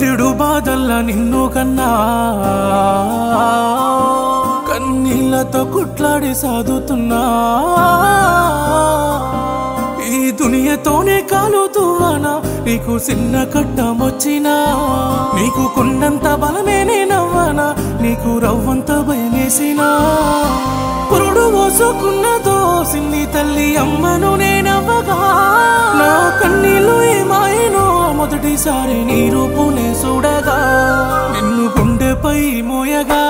పుట్టెడు బాధల్ల నిన్ను కన్నా కన్నీళ్లతో కుట్లాడి సాదుతున్నా ఈ దునియతోనే కాలుతువానా నీకు చిన్న కట్టమొచ్చినా నీకు కొండంత బలమే నేనవ్వానా నీకు రవ్వంత భయమేసినా పురుడు పోసుకున్నదో సిన్ని తల్లి అమ్మను నేనవ్వగా నా కన్నీళ్ళు ఏమాయనో మొదటిసారి నీ రూపునే చూడగా నిన్ను గుండెపై మోయగా